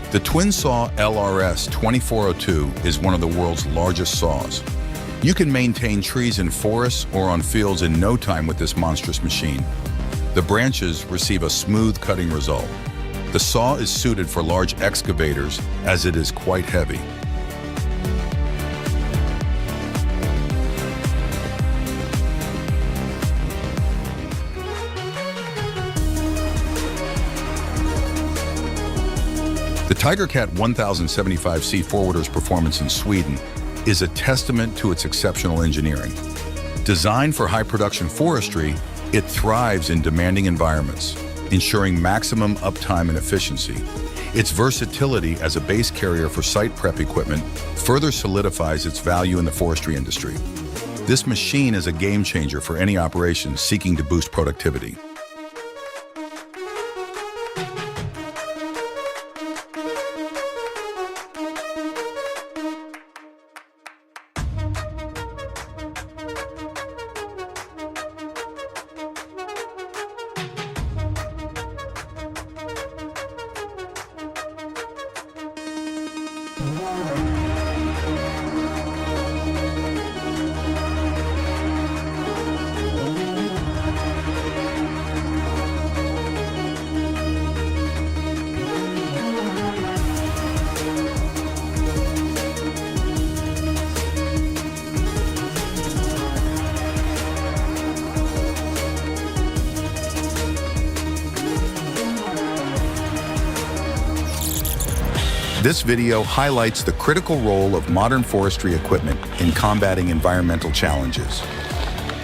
The twin saw LRS 2402 is one of the world's largest saws. You can maintain trees in forests or on fields in no time with this monstrous machine. The branches receive a smooth cutting result. The saw is suited for large excavators as it is quite heavy. The TigerCat 1075C forwarder's performance in Sweden is a testament to its exceptional engineering. Designed for high production forestry, it thrives in demanding environments, ensuring maximum uptime and efficiency. Its versatility as a base carrier for site prep equipment further solidifies its value in the forestry industry. This machine is a game changer for any operation seeking to boost productivity. This video highlights the critical role of modern forestry equipment in combating environmental challenges.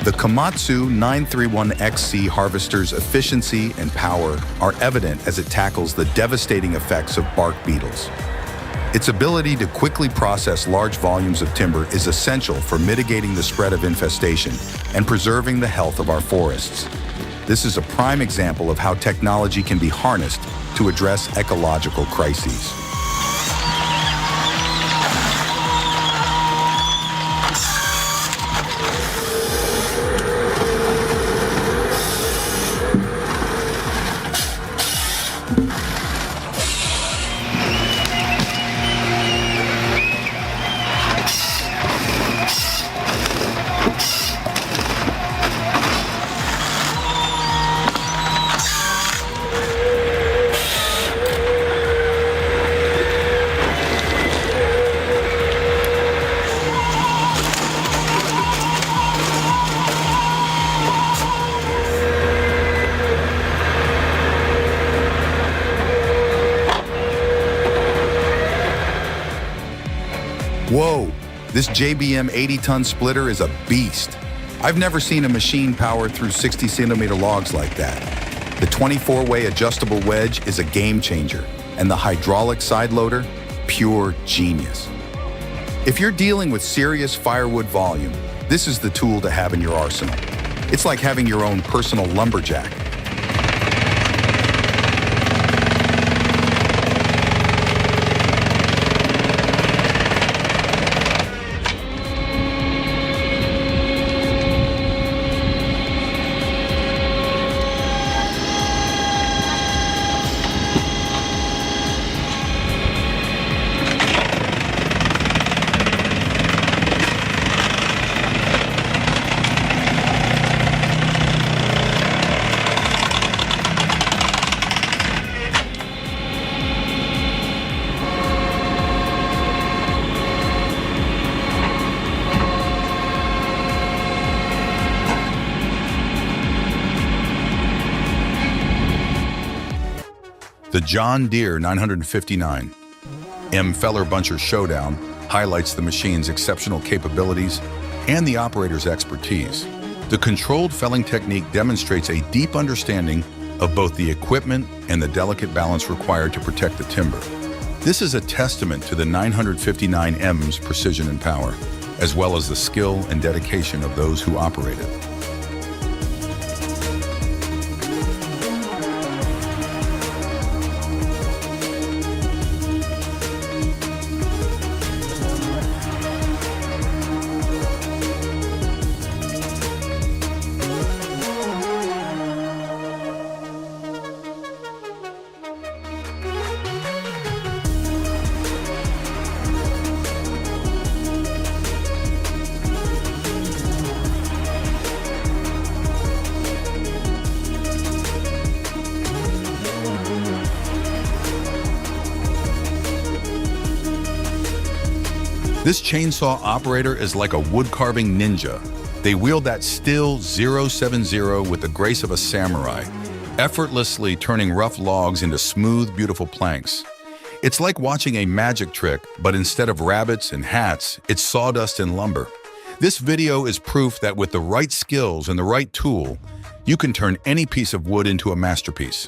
The Komatsu 931XC harvester's efficiency and power are evident as it tackles the devastating effects of bark beetles. Its ability to quickly process large volumes of timber is essential for mitigating the spread of infestation and preserving the health of our forests. This is a prime example of how technology can be harnessed to address ecological crises. Whoa, this JBM 80-ton splitter is a beast. I've never seen a machine power through 60-centimeter logs like that. The 24-way adjustable wedge is a game changer, and the hydraulic side loader, pure genius. If you're dealing with serious firewood volume, this is the tool to have in your arsenal. It's like having your own personal lumberjack. The John Deere 959 M. Feller-Buncher Showdown highlights the machine's exceptional capabilities and the operator's expertise. The controlled felling technique demonstrates a deep understanding of both the equipment and the delicate balance required to protect the timber. This is a testament to the 959M's precision and power, as well as the skill and dedication of those who operate it. This chainsaw operator is like a wood-carving ninja. They wield that still 070 with the grace of a samurai, effortlessly turning rough logs into smooth, beautiful planks. It's like watching a magic trick, but instead of rabbits and hats, it's sawdust and lumber. This video is proof that with the right skills and the right tool, you can turn any piece of wood into a masterpiece.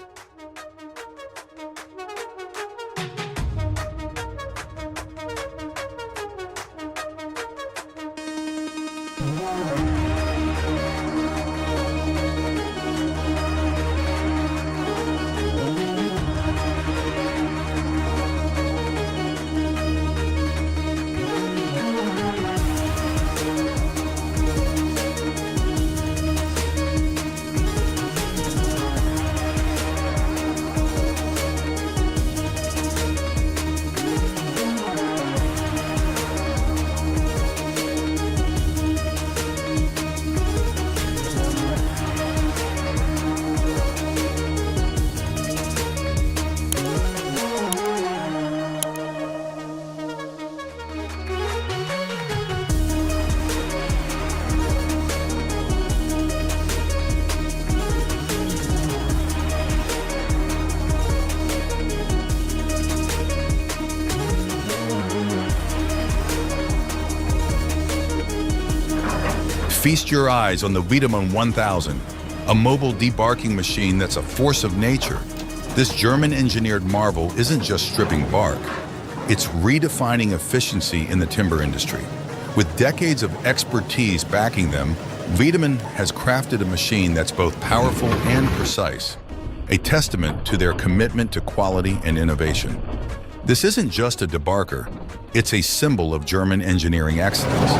Feast your eyes on the Wiedemann 1000, a mobile debarking machine that's a force of nature. This German-engineered marvel isn't just stripping bark, it's redefining efficiency in the timber industry. With decades of expertise backing them, Wiedemann has crafted a machine that's both powerful and precise, a testament to their commitment to quality and innovation. This isn't just a debarker, it's a symbol of German engineering excellence.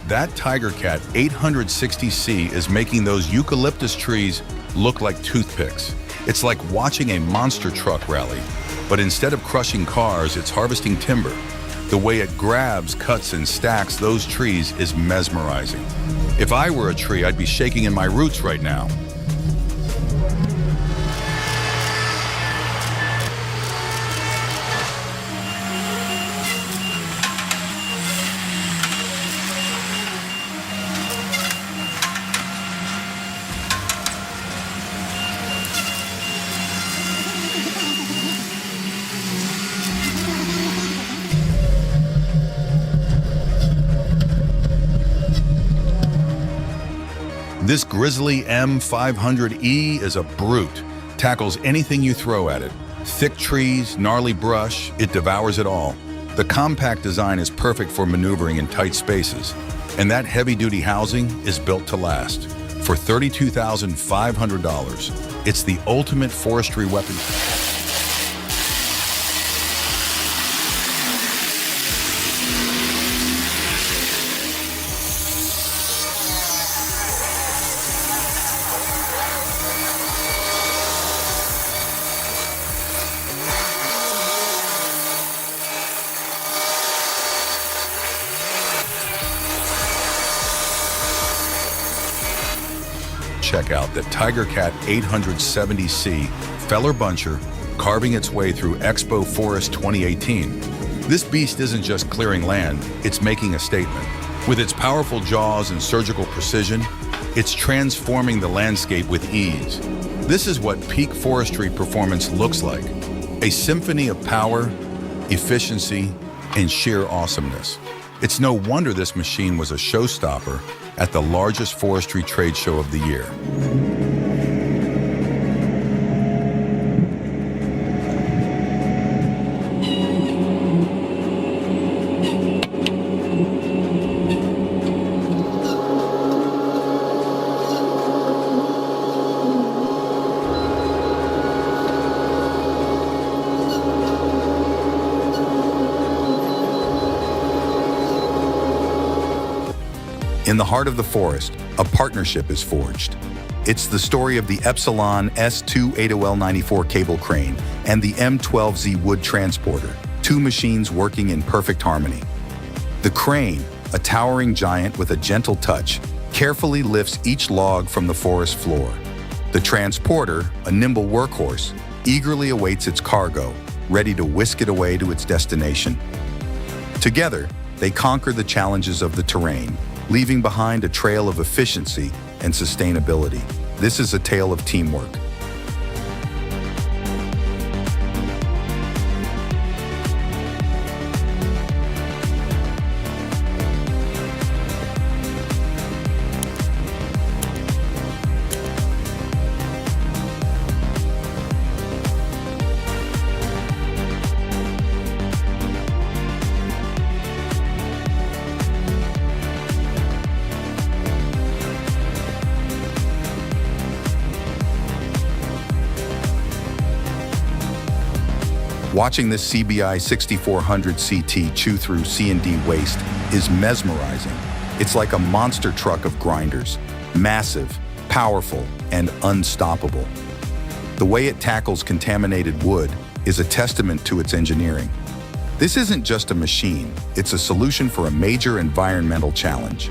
That TigerCat 860C is making those eucalyptus trees look like toothpicks. It's like watching a monster truck rally, but instead of crushing cars, it's harvesting timber. The way it grabs, cuts, and stacks those trees is mesmerizing. If I were a tree, I'd be shaking in my roots right now. This Grizzly M500E is a brute, tackles anything you throw at it. Thick trees, gnarly brush, it devours it all. The compact design is perfect for maneuvering in tight spaces, and that heavy-duty housing is built to last. For $32,500, it's the ultimate forestry weapon. Check out the TigerCat 870C Feller Buncher carving its way through Expo Forest 2018. This beast isn't just clearing land, it's making a statement. With its powerful jaws and surgical precision, it's transforming the landscape with ease. This is what peak forestry performance looks like. A symphony of power, efficiency, and sheer awesomeness. It's no wonder this machine was a showstopper at the largest forestry trade show of the year. In the heart of the forest, a partnership is forged. It's the story of the Epsilon S280L94 cable crane and the M12Z wood transporter, two machines working in perfect harmony. The crane, a towering giant with a gentle touch, carefully lifts each log from the forest floor. The transporter, a nimble workhorse, eagerly awaits its cargo, ready to whisk it away to its destination. Together, they conquer the challenges of the terrain, leaving behind a trail of efficiency and sustainability. This is a tale of teamwork. Watching this CBI 6400 CT chew through C&D waste is mesmerizing. It's like a monster truck of grinders, massive, powerful, and unstoppable. The way it tackles contaminated wood is a testament to its engineering. This isn't just a machine, it's a solution for a major environmental challenge.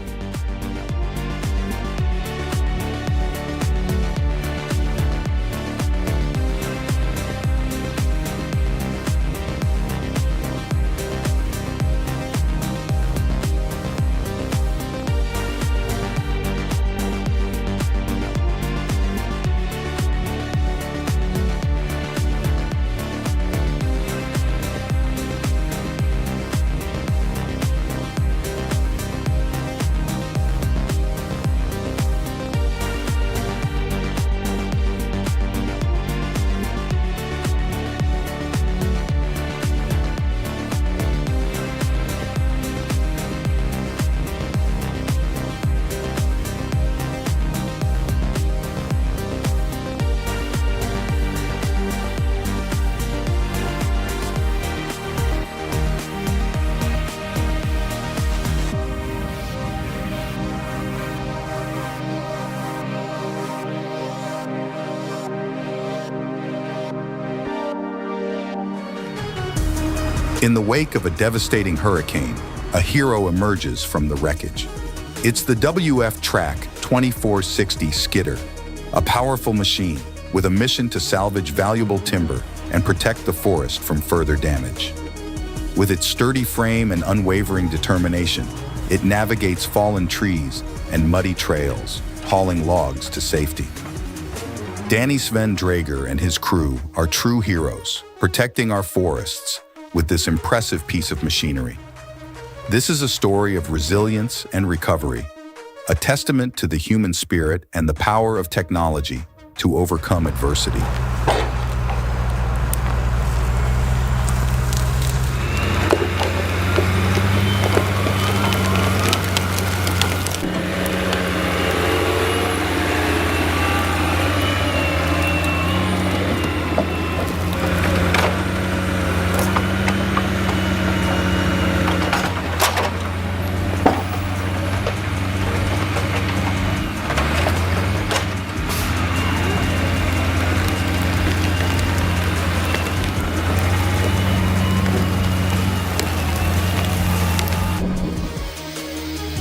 In the wake of a devastating hurricane, a hero emerges from the wreckage. It's the WF Track 2460 skidder, a powerful machine with a mission to salvage valuable timber and protect the forest from further damage. With its sturdy frame and unwavering determination, it navigates fallen trees and muddy trails, hauling logs to safety. Danny Sven Drager and his crew are true heroes, protecting our forests with this impressive piece of machinery. This is a story of resilience and recovery, a testament to the human spirit and the power of technology to overcome adversity.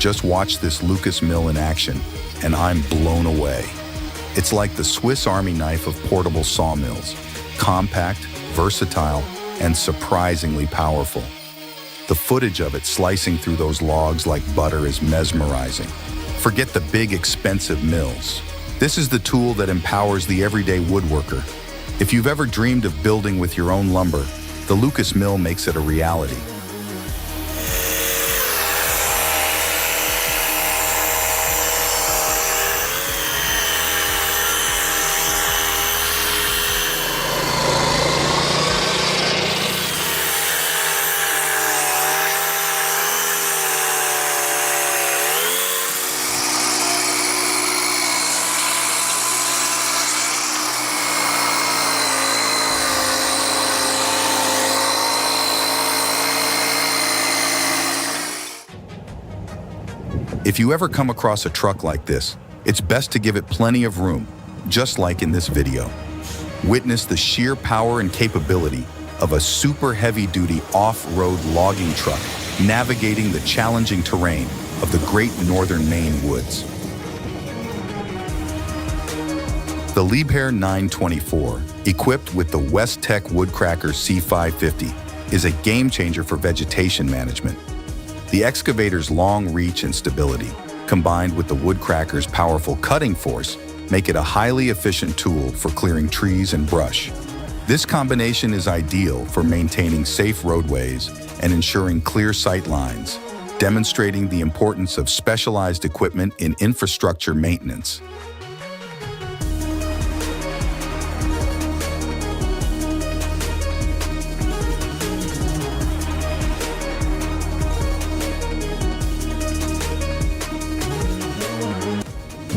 Just watch this Lucas mill in action, and I'm blown away. It's like the Swiss Army knife of portable sawmills, compact, versatile, and surprisingly powerful. The footage of it slicing through those logs like butter is mesmerizing. Forget the big, expensive mills. This is the tool that empowers the everyday woodworker. If you've ever dreamed of building with your own lumber, the Lucas mill makes it a reality. If you ever come across a truck like this, it's best to give it plenty of room, just like in this video. Witness the sheer power and capability of a super heavy-duty off-road logging truck navigating the challenging terrain of the Great Northern Maine woods. The Liebherr 924, equipped with the West-Tech Woodcracker C550, is a game-changer for vegetation management. The excavator's long reach and stability, combined with the Woodcracker's powerful cutting force, make it a highly efficient tool for clearing trees and brush. This combination is ideal for maintaining safe roadways and ensuring clear sight lines, demonstrating the importance of specialized equipment in infrastructure maintenance.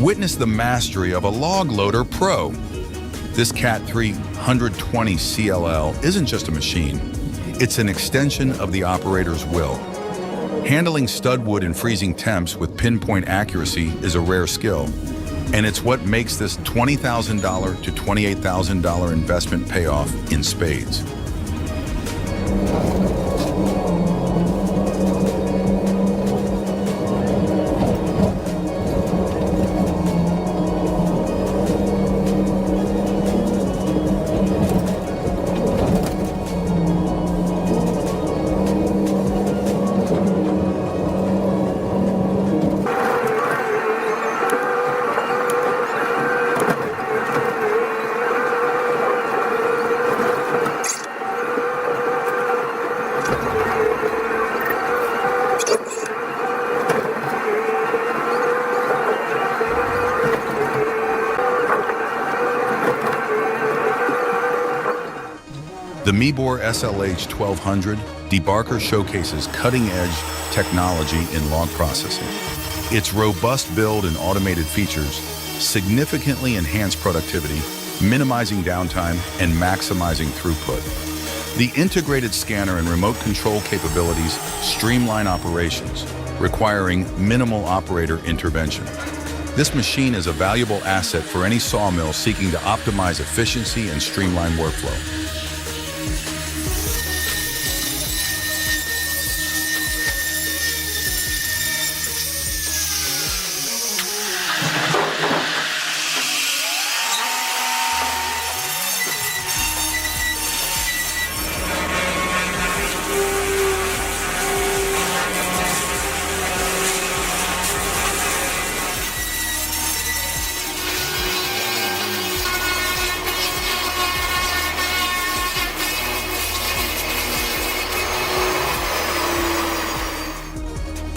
Witness the mastery of a log loader pro. This Cat 320 CLL isn't just a machine, it's an extension of the operator's will. Handling stud wood in freezing temps with pinpoint accuracy is a rare skill, and it's what makes this $20,000 to $28,000 investment pay off in spades. The Meebor SLH 1200 debarker showcases cutting-edge technology in log processing. Its robust build and automated features significantly enhance productivity, minimizing downtime and maximizing throughput. The integrated scanner and remote control capabilities streamline operations, requiring minimal operator intervention. This machine is a valuable asset for any sawmill seeking to optimize efficiency and streamline workflow.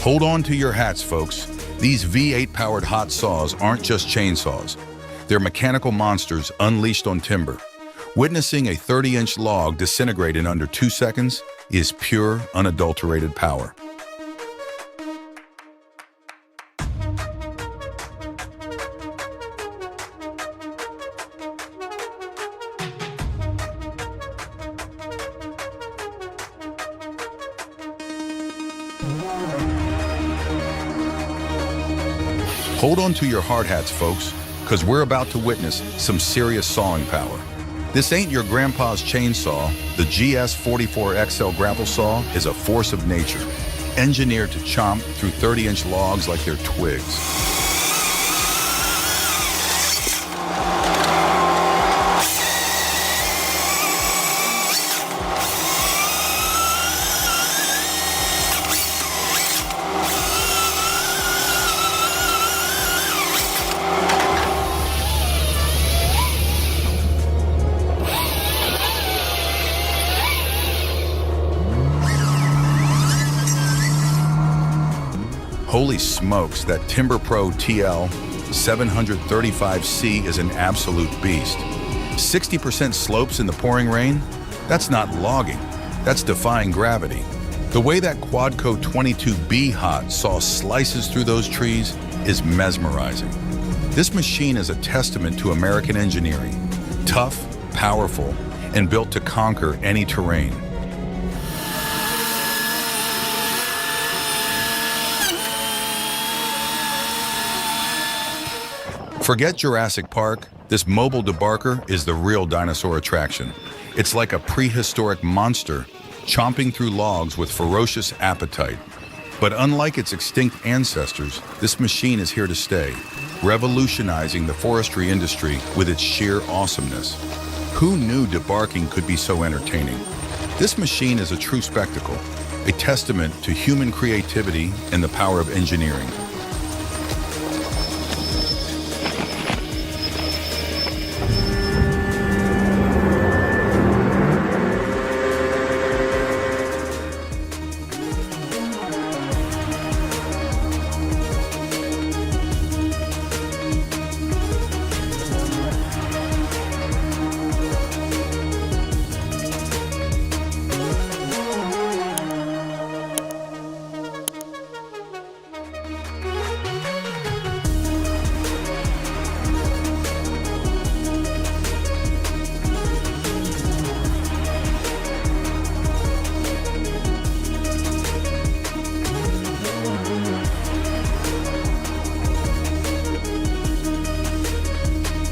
Hold on to your hats, folks. These V8-powered hot saws aren't just chainsaws. They're mechanical monsters unleashed on timber. Witnessing a 30-inch log disintegrate in under 2 seconds is pure, unadulterated power. Hold on to your hard hats, folks, because we're about to witness some serious sawing power. This ain't your grandpa's chainsaw. The GS44XL grapple saw is a force of nature, engineered to chomp through 30-inch logs like they're twigs. Holy smokes, that Timber Pro TL 735C is an absolute beast. 60% slopes in the pouring rain? That's not logging, that's defying gravity. The way that Quadco 22B hot saw slices through those trees is mesmerizing. This machine is a testament to American engineering, tough, powerful, and built to conquer any terrain. Forget Jurassic Park, this mobile debarker is the real dinosaur attraction. It's like a prehistoric monster, chomping through logs with ferocious appetite. But unlike its extinct ancestors, this machine is here to stay, revolutionizing the forestry industry with its sheer awesomeness. Who knew debarking could be so entertaining? This machine is a true spectacle, a testament to human creativity and the power of engineering.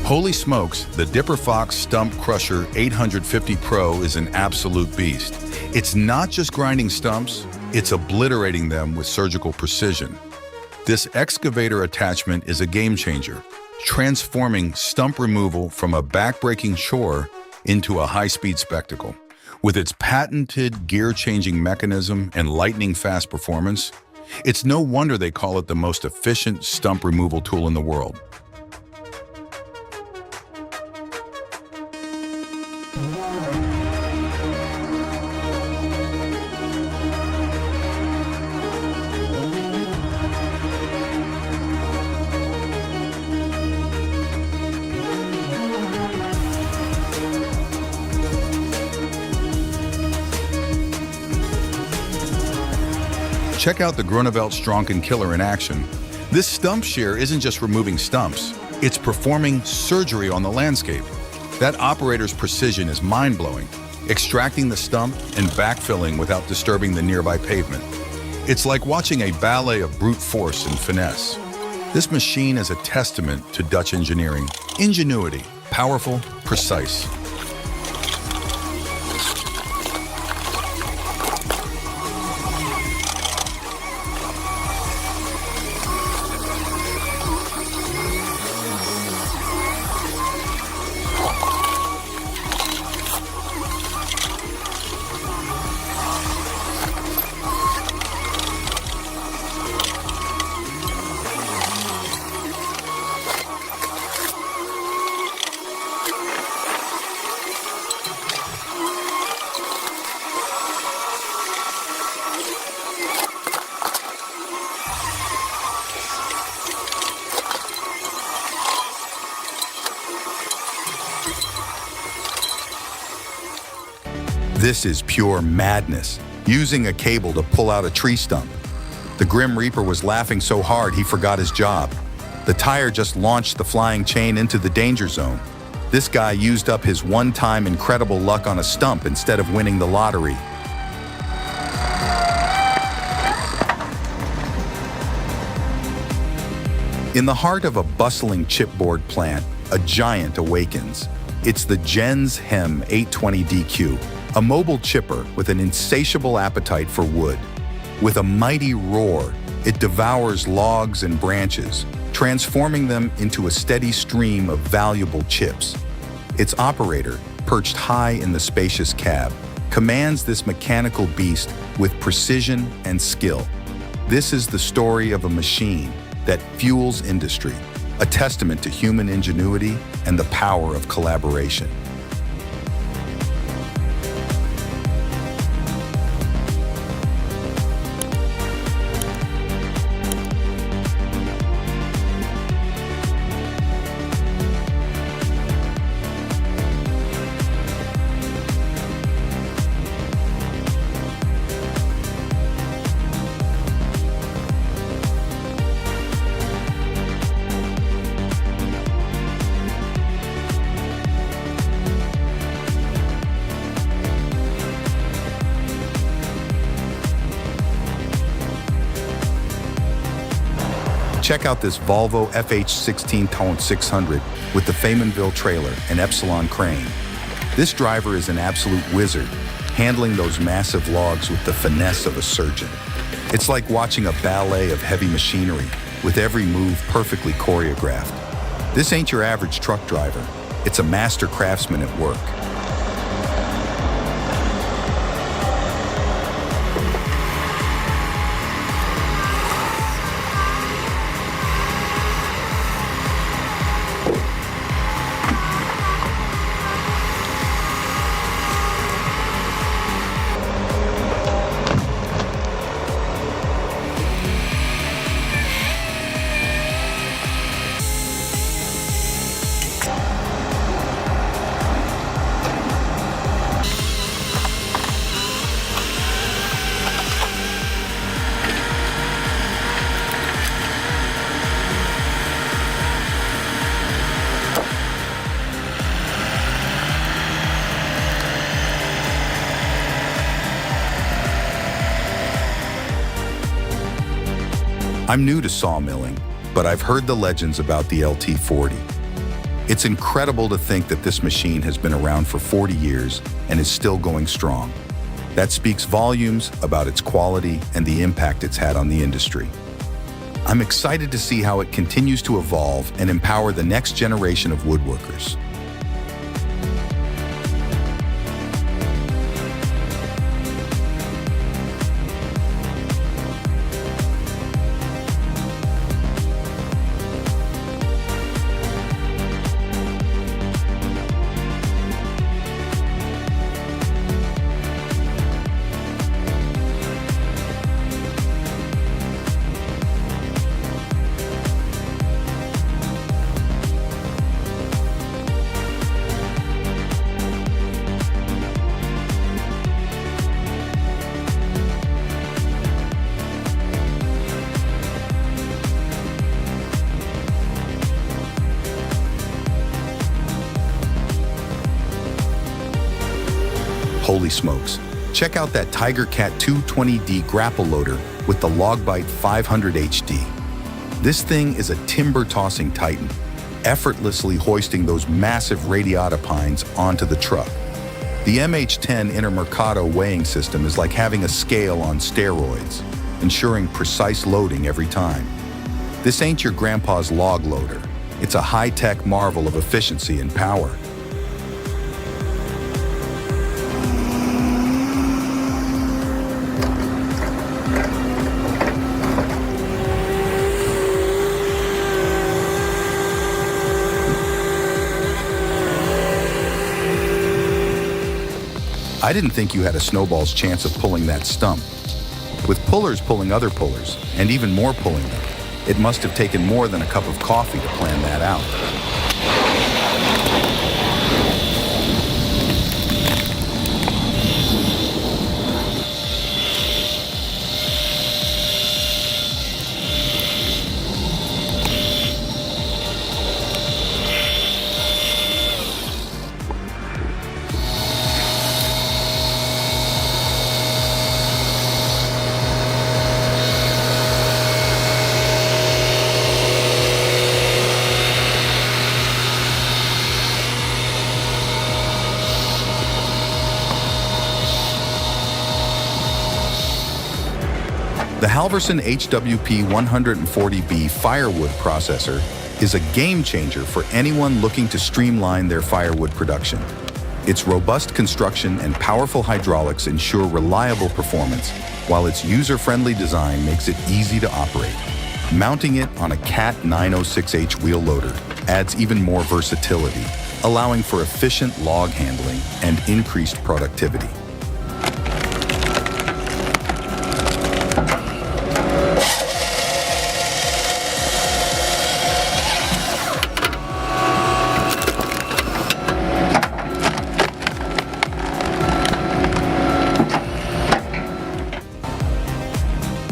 Holy smokes, the Dipper Fox Stump Crusher 850 Pro is an absolute beast. It's not just grinding stumps, it's obliterating them with surgical precision. This excavator attachment is a game changer, transforming stump removal from a back-breaking chore into a high-speed spectacle. With its patented gear-changing mechanism and lightning-fast performance, it's no wonder they call it the most efficient stump removal tool in the world. Check out the Groeneveld Stronken Killer in action. This stump shear isn't just removing stumps, it's performing surgery on the landscape. That operator's precision is mind-blowing, extracting the stump and backfilling without disturbing the nearby pavement. It's like watching a ballet of brute force and finesse. This machine is a testament to Dutch engineering. Ingenuity, powerful, precise. This is pure madness, using a cable to pull out a tree stump. The Grim Reaper was laughing so hard he forgot his job. The tire just launched the flying chain into the danger zone. This guy used up his one-time incredible luck on a stump instead of winning the lottery. In the heart of a bustling chipboard plant, a giant awakens. It's the Jens Hem 820DQ, a mobile chipper with an insatiable appetite for wood. With a mighty roar, it devours logs and branches, transforming them into a steady stream of valuable chips. Its operator, perched high in the spacious cab, commands this mechanical beast with precision and skill. This is the story of a machine that fuels industry, a testament to human ingenuity and the power of collaboration. Check out this Volvo FH16 600 with the Faymanville trailer and Epsilon crane. This driver is an absolute wizard, handling those massive logs with the finesse of a surgeon. It's like watching a ballet of heavy machinery, with every move perfectly choreographed. This ain't your average truck driver. It's a master craftsman at work. I'm new to sawmilling, but I've heard the legends about the LT40. It's incredible to think that this machine has been around for 40 years and is still going strong. That speaks volumes about its quality and the impact it's had on the industry. I'm excited to see how it continues to evolve and empower the next generation of woodworkers. Holy smokes. Check out that Tiger Cat 220D grapple loader with the Logbite 500 HD. This thing is a timber-tossing titan, effortlessly hoisting those massive radiata pines onto the truck. The MH10 Intermercado weighing system is like having a scale on steroids, ensuring precise loading every time. This ain't your grandpa's log loader. It's a high-tech marvel of efficiency and power. I didn't think you had a snowball's chance of pulling that stump. With pullers pulling other pullers, and even more pulling them, it must have taken more than a cup of coffee to plan that out. The Halverson HWP 140B firewood processor is a game changer for anyone looking to streamline their firewood production. Its robust construction and powerful hydraulics ensure reliable performance, while its user-friendly design makes it easy to operate. Mounting it on a CAT 906H wheel loader adds even more versatility, allowing for efficient log handling and increased productivity.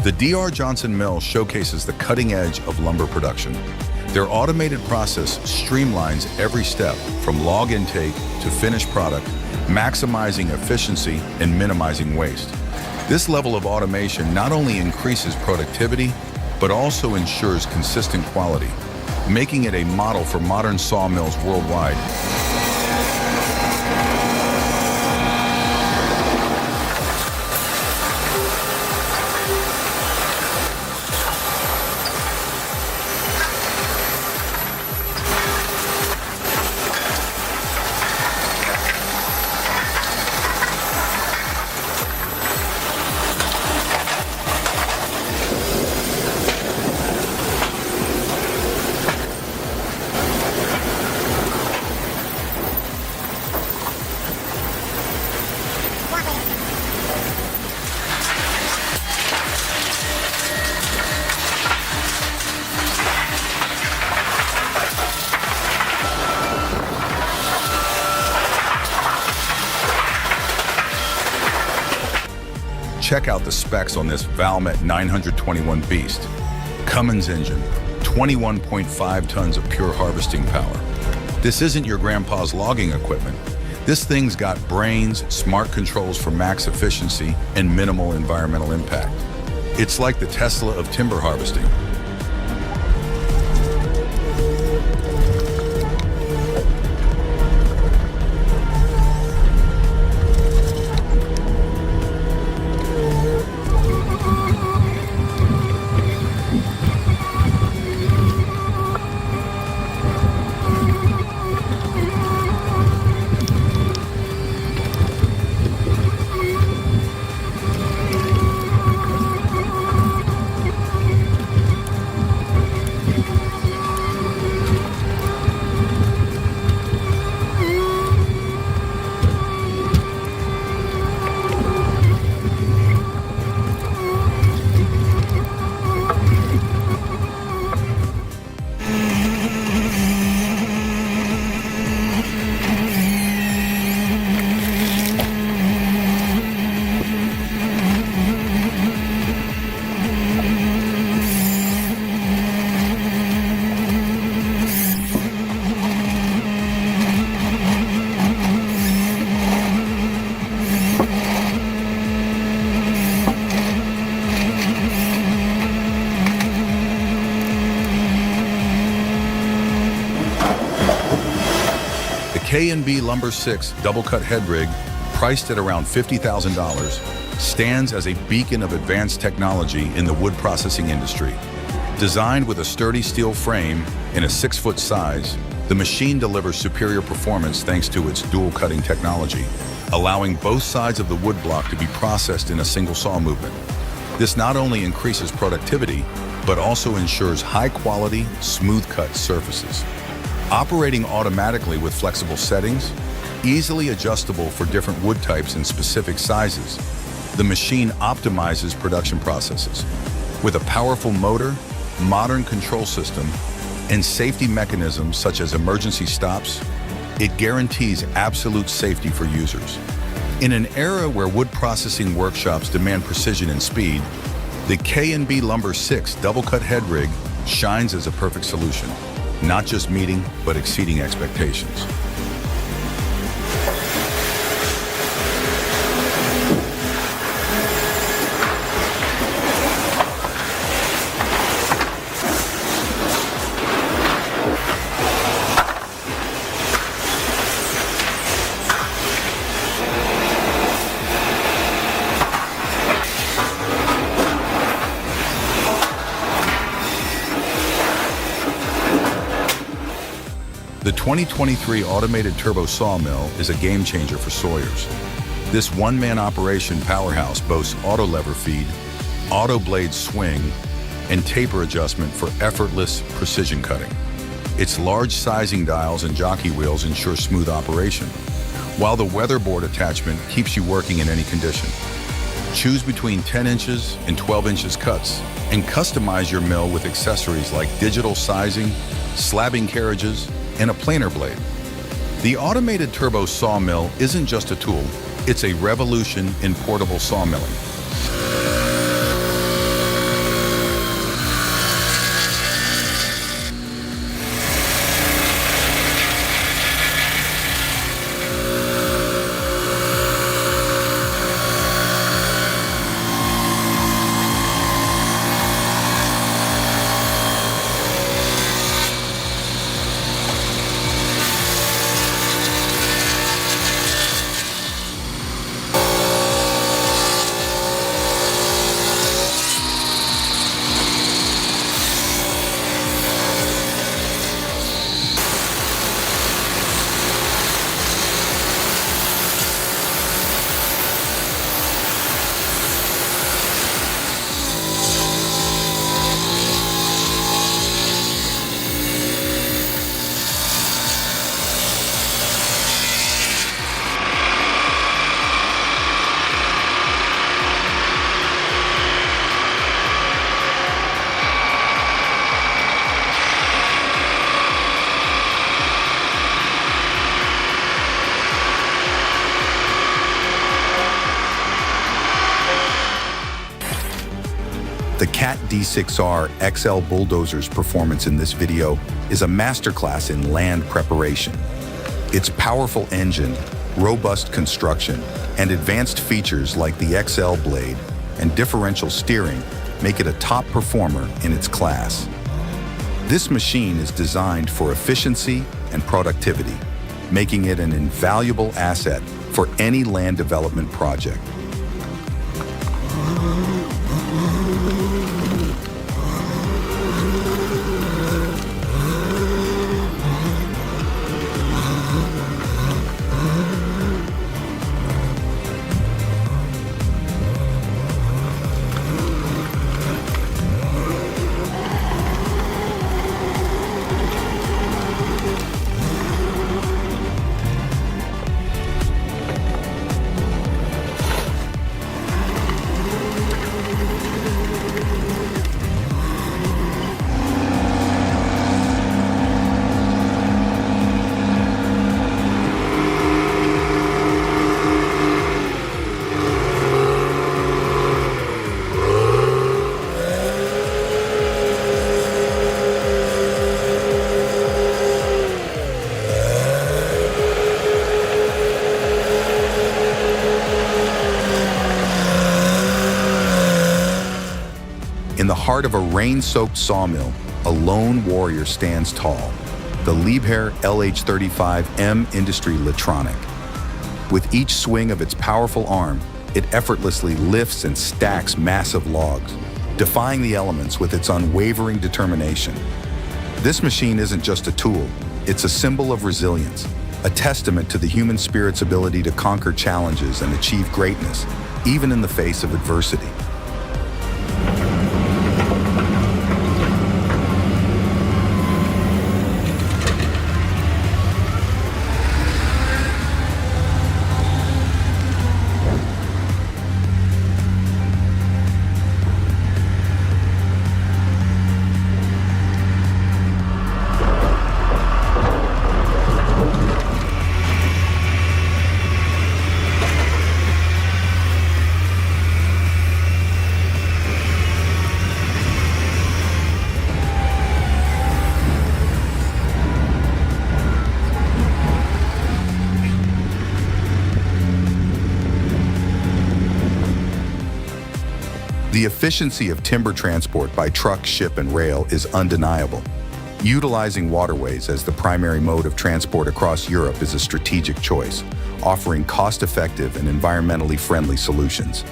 The D.R. Johnson Mill showcases the cutting edge of lumber production. Their automated process streamlines every step from log intake to finished product, maximizing efficiency and minimizing waste. This level of automation not only increases productivity, but also ensures consistent quality, making it a model for modern sawmills worldwide. Check out the specs on this Valmet 921 beast. Cummins engine, 21.5 tons of pure harvesting power. This isn't your grandpa's logging equipment. This thing's got brains, smart controls for max efficiency, and minimal environmental impact. It's like the Tesla of timber harvesting. K&B Lumber 6 double-cut head rig, priced at around $50,000, stands as a beacon of advanced technology in the wood processing industry. Designed with a sturdy steel frame in a 6-foot size, the machine delivers superior performance thanks to its dual cutting technology, allowing both sides of the wood block to be processed in a single saw movement. This not only increases productivity, but also ensures high-quality, smooth-cut surfaces. Operating automatically with flexible settings, easily adjustable for different wood types and specific sizes, the machine optimizes production processes. With a powerful motor, modern control system, and safety mechanisms such as emergency stops, it guarantees absolute safety for users. In an era where wood processing workshops demand precision and speed, the K&B Lumber 6 double-cut head rig shines as a perfect solution, not just meeting, but exceeding expectations. The 2023 automated turbo sawmill is a game changer for sawyers. This one-man operation powerhouse boasts auto lever feed, auto blade swing, and taper adjustment for effortless precision cutting. Its large sizing dials and jockey wheels ensure smooth operation, while the weatherboard attachment keeps you working in any condition. Choose between 10 inches and 12 inches cuts and customize your mill with accessories like digital sizing, slabbing carriages, and a planer blade. The automated turbo sawmill isn't just a tool, it's a revolution in portable sawmilling. The Cat D6R XL bulldozer's performance in this video is a masterclass in land preparation. Its powerful engine, robust construction, and advanced features like the XL blade and differential steering make it a top performer in its class. This machine is designed for efficiency and productivity, making it an invaluable asset for any land development project. In the heart of a rain-soaked sawmill, a lone warrior stands tall, the Liebherr LH35M Industry Latronic. With each swing of its powerful arm, it effortlessly lifts and stacks massive logs, defying the elements with its unwavering determination. This machine isn't just a tool, it's a symbol of resilience, a testament to the human spirit's ability to conquer challenges and achieve greatness, even in the face of adversity. The efficiency of timber transport by truck, ship, and rail is undeniable. Utilizing waterways as the primary mode of transport across Europe is a strategic choice, offering cost-effective and environmentally friendly solutions.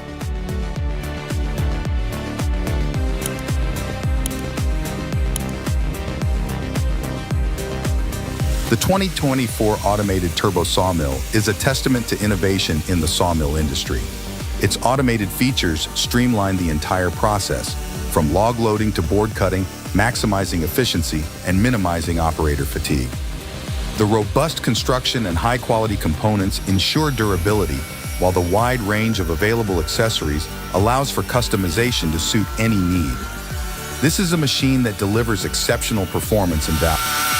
The 2024 automated turbo sawmill is a testament to innovation in the sawmill industry. Its automated features streamline the entire process, from log loading to board cutting, maximizing efficiency and minimizing operator fatigue. The robust construction and high-quality components ensure durability, while the wide range of available accessories allows for customization to suit any need. This is a machine that delivers exceptional performance and value.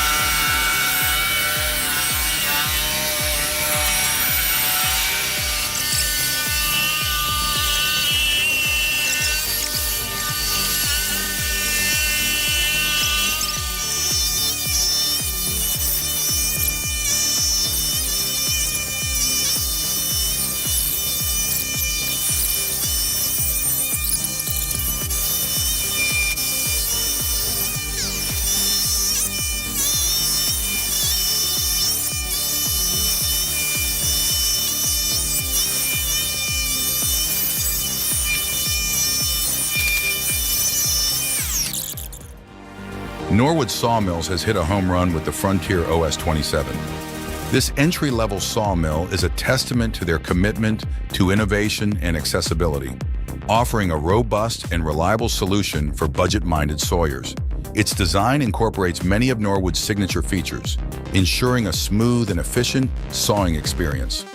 Norwood Sawmills has hit a home run with the Frontier OS27. This entry-level sawmill is a testament to their commitment to innovation and accessibility, offering a robust and reliable solution for budget-minded sawyers. Its design incorporates many of Norwood's signature features, ensuring a smooth and efficient sawing experience.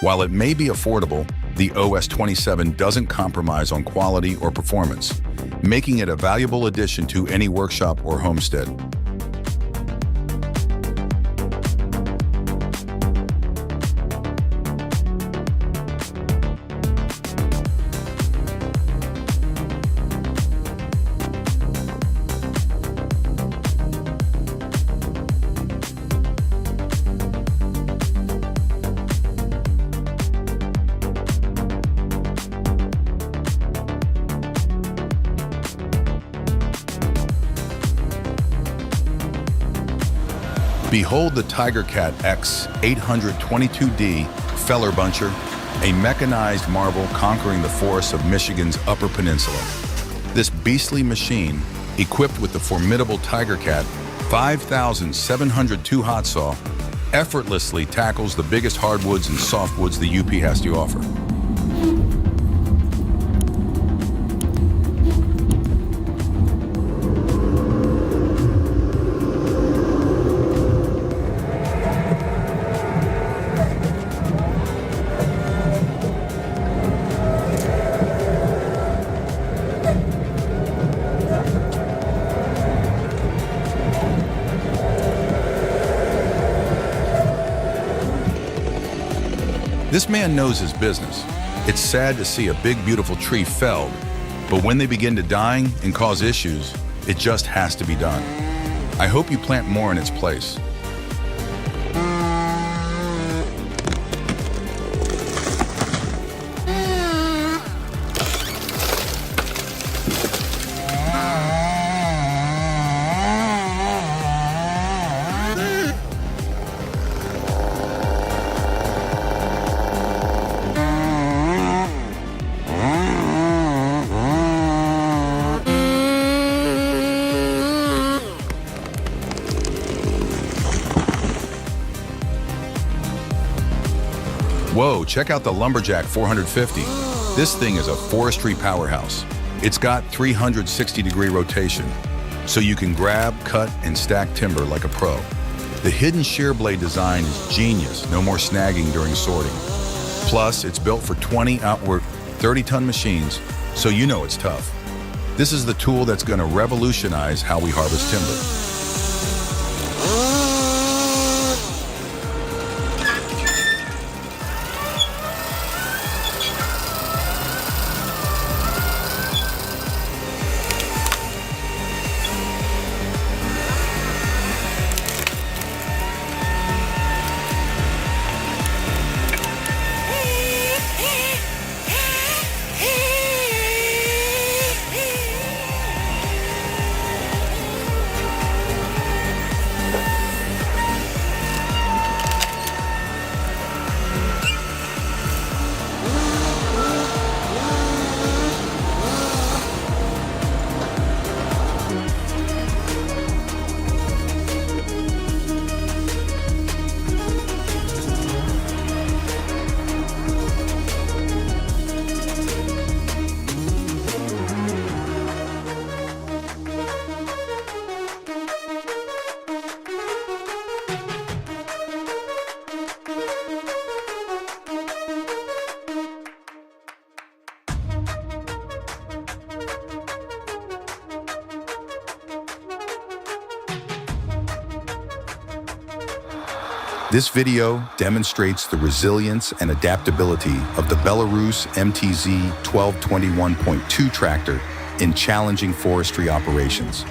While it may be affordable, the OS27 doesn't compromise on quality or performance, making it a valuable addition to any workshop or homestead. Behold the TigerCat X 822D Feller Buncher, a mechanized marvel conquering the forests of Michigan's Upper Peninsula. This beastly machine, equipped with the formidable TigerCat 5702 hot saw, effortlessly tackles the biggest hardwoods and softwoods the UP has to offer. This man knows his business. It's sad to see a big, beautiful tree felled, but when they begin to dying and cause issues, it just has to be done. I hope you plant more in its place. Whoa, check out the Lumberjack 450. This thing is a forestry powerhouse. It's got 360-degree rotation, so you can grab, cut, and stack timber like a pro. The hidden shear blade design is genius, no more snagging during sorting. Plus, it's built for 20 outward 30-ton machines, so you know it's tough. This is the tool that's going to revolutionize how we harvest timber. This video demonstrates the resilience and adaptability of the Belarus MTZ 1221.2 tractor in challenging forestry operations.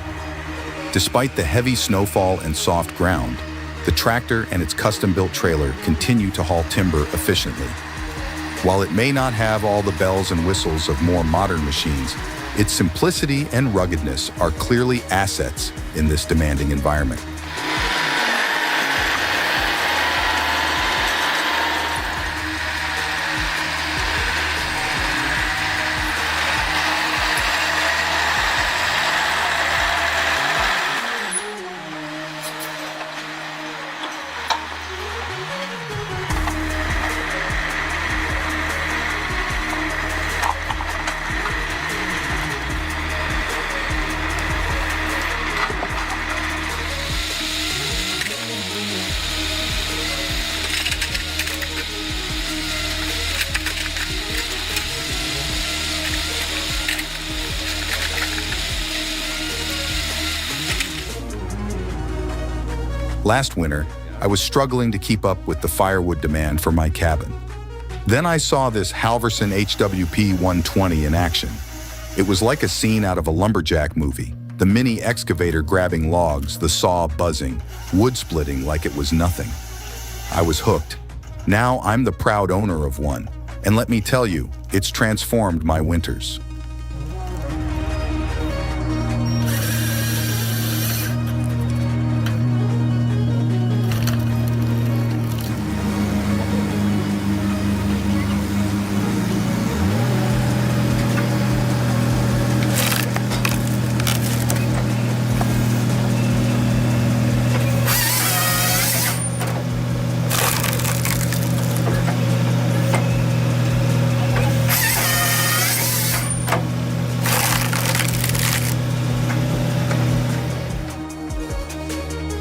Despite the heavy snowfall and soft ground, the tractor and its custom-built trailer continue to haul timber efficiently. While it may not have all the bells and whistles of more modern machines, its simplicity and ruggedness are clearly assets in this demanding environment. Last winter, I was struggling to keep up with the firewood demand for my cabin. Then I saw this Halverson HWP 120 in action. It was like a scene out of a lumberjack movie. The mini excavator grabbing logs, the saw buzzing, wood splitting like it was nothing. I was hooked. Now I'm the proud owner of one. And let me tell you, it's transformed my winters.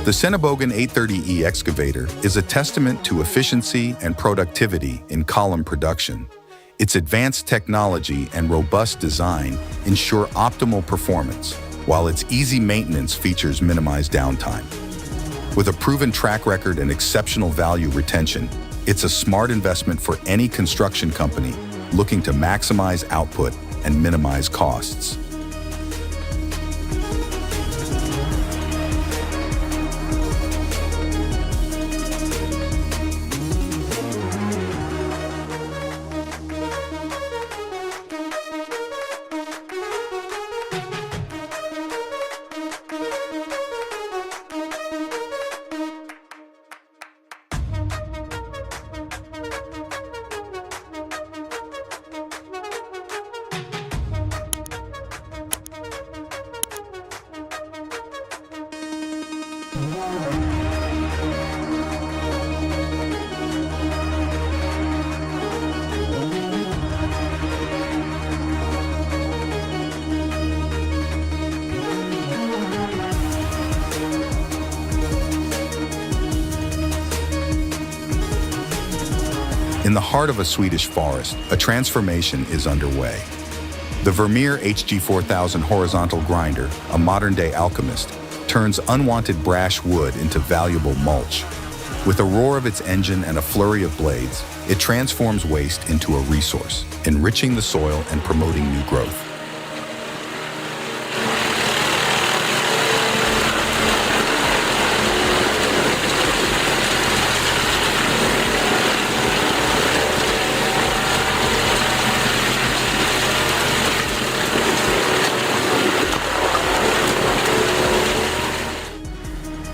The Senebogen 830E excavator is a testament to efficiency and productivity in column production. Its advanced technology and robust design ensure optimal performance, while its easy maintenance features minimize downtime. With a proven track record and exceptional value retention, it's a smart investment for any construction company looking to maximize output and minimize costs. In the heart of a Swedish forest, a transformation is underway. The Vermeer HG4000 horizontal grinder, a modern-day alchemist, turns unwanted brash wood into valuable mulch. With a roar of its engine and a flurry of blades, it transforms waste into a resource, enriching the soil and promoting new growth.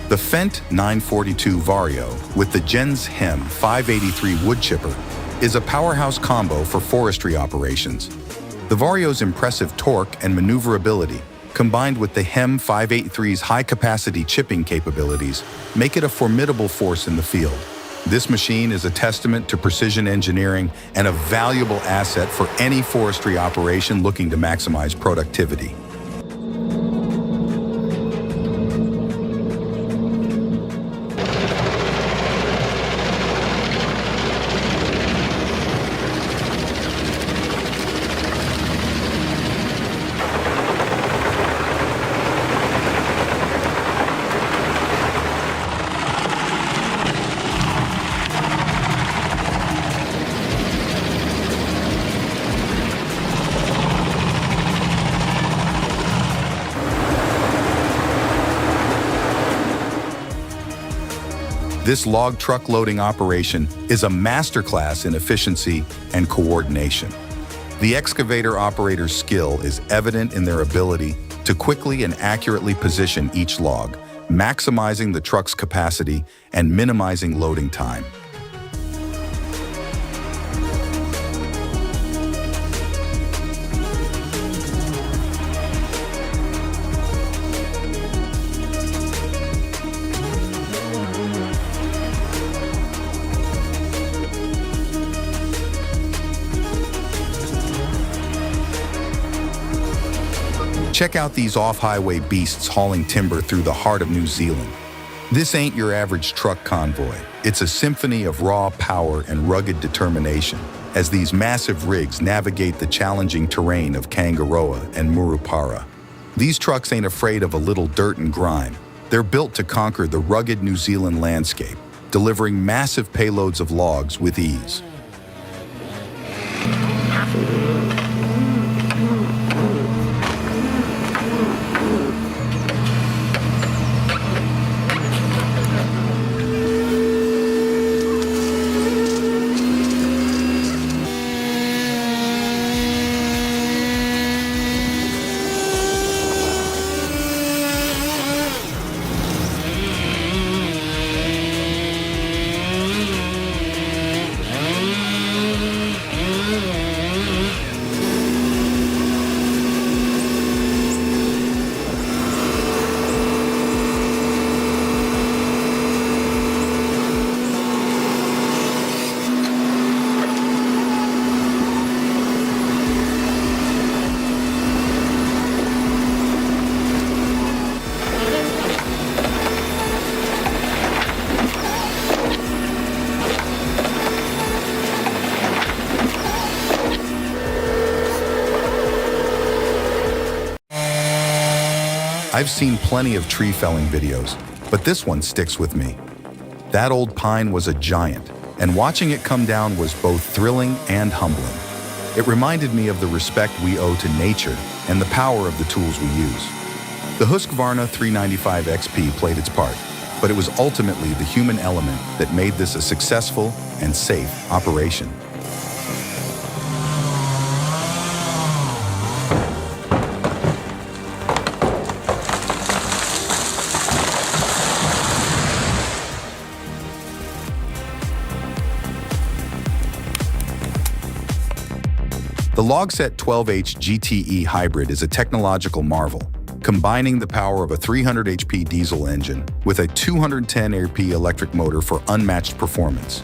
The Fendt 942 Vario with the Jens Hem 583 wood chipper is a powerhouse combo for forestry operations. The Vario's impressive torque and maneuverability, combined with the Hem 583's high-capacity chipping capabilities, make it a formidable force in the field. This machine is a testament to precision engineering and a valuable asset for any forestry operation looking to maximize productivity. This log truck loading operation is a masterclass in efficiency and coordination. The excavator operator's skill is evident in their ability to quickly and accurately position each log, maximizing the truck's capacity and minimizing loading time. Check out these off-highway beasts hauling timber through the heart of New Zealand. This ain't your average truck convoy. It's a symphony of raw power and rugged determination as these massive rigs navigate the challenging terrain of Kangaroa and Murupara. These trucks ain't afraid of a little dirt and grime. They're built to conquer the rugged New Zealand landscape, delivering massive payloads of logs with ease. I've seen plenty of tree felling videos, but this one sticks with me. That old pine was a giant, and watching it come down was both thrilling and humbling. It reminded me of the respect we owe to nature and the power of the tools we use. The Husqvarna 395 XP played its part, but it was ultimately the human element that made this a successful and safe operation. The Logset 12H GTE Hybrid is a technological marvel, combining the power of a 300 HP diesel engine with a 210 HP electric motor for unmatched performance.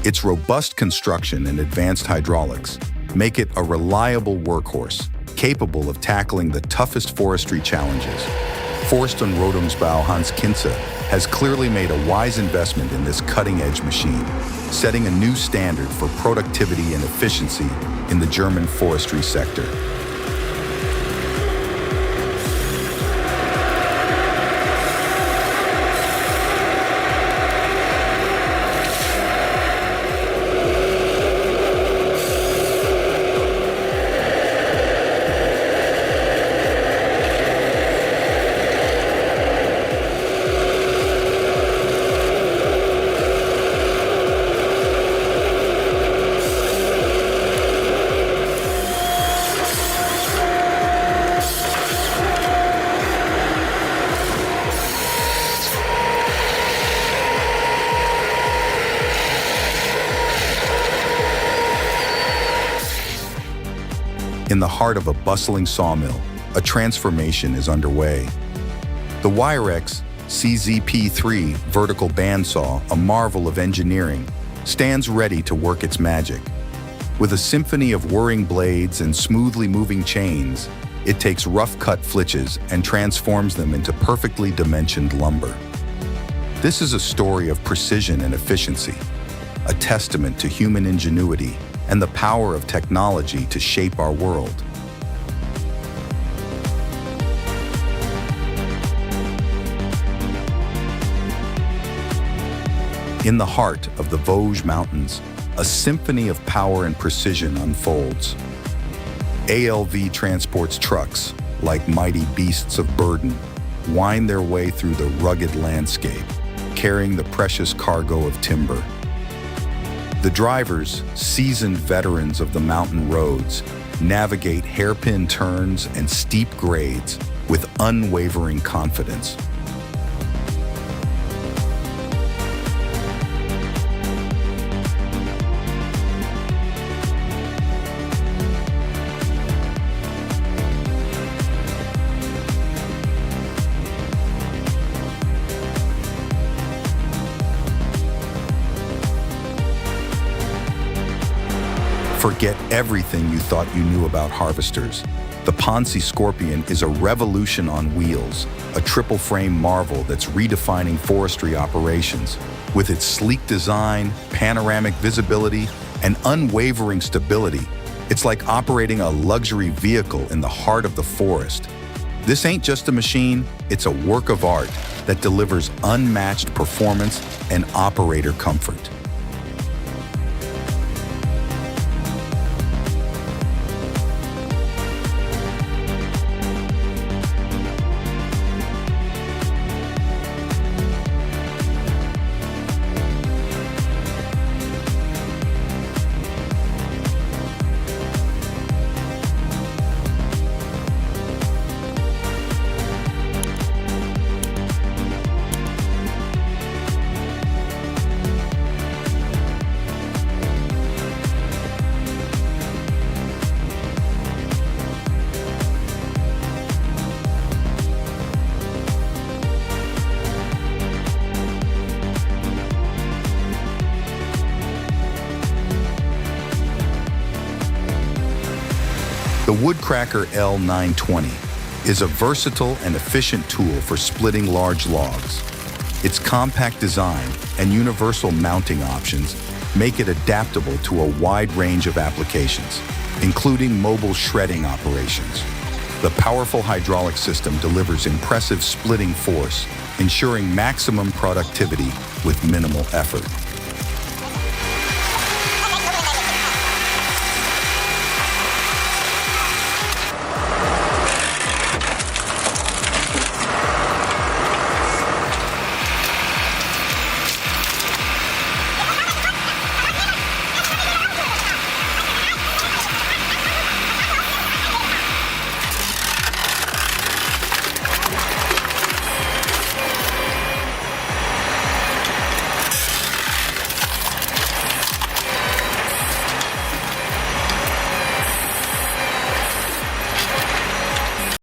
Its robust construction and advanced hydraulics make it a reliable workhorse, capable of tackling the toughest forestry challenges. Forst und Rodungsbau Hans Kinze has clearly made a wise investment in this cutting-edge machine, setting a new standard for productivity and efficiency in the German forestry sector. In the heart of a bustling sawmill, a transformation is underway. The Wirex CZP3 vertical bandsaw, a marvel of engineering, stands ready to work its magic. With a symphony of whirring blades and smoothly moving chains, it takes rough-cut flitches and transforms them into perfectly dimensioned lumber. This is a story of precision and efficiency, a testament to human ingenuity and the power of technology to shape our world. In the heart of the Vosges Mountains, a symphony of power and precision unfolds. ALV transports trucks, like mighty beasts of burden, wind their way through the rugged landscape, carrying the precious cargo of timber. The drivers, seasoned veterans of the mountain roads, navigate hairpin turns and steep grades with unwavering confidence. Forget everything you thought you knew about harvesters. The Ponzi Scorpion is a revolution on wheels, a triple-frame marvel that's redefining forestry operations. With its sleek design, panoramic visibility, and unwavering stability, it's like operating a luxury vehicle in the heart of the forest. This ain't just a machine, it's a work of art that delivers unmatched performance and operator comfort. The Woodcracker L920 is a versatile and efficient tool for splitting large logs. Its compact design and universal mounting options make it adaptable to a wide range of applications, including mobile shredding operations. The powerful hydraulic system delivers impressive splitting force, ensuring maximum productivity with minimal effort.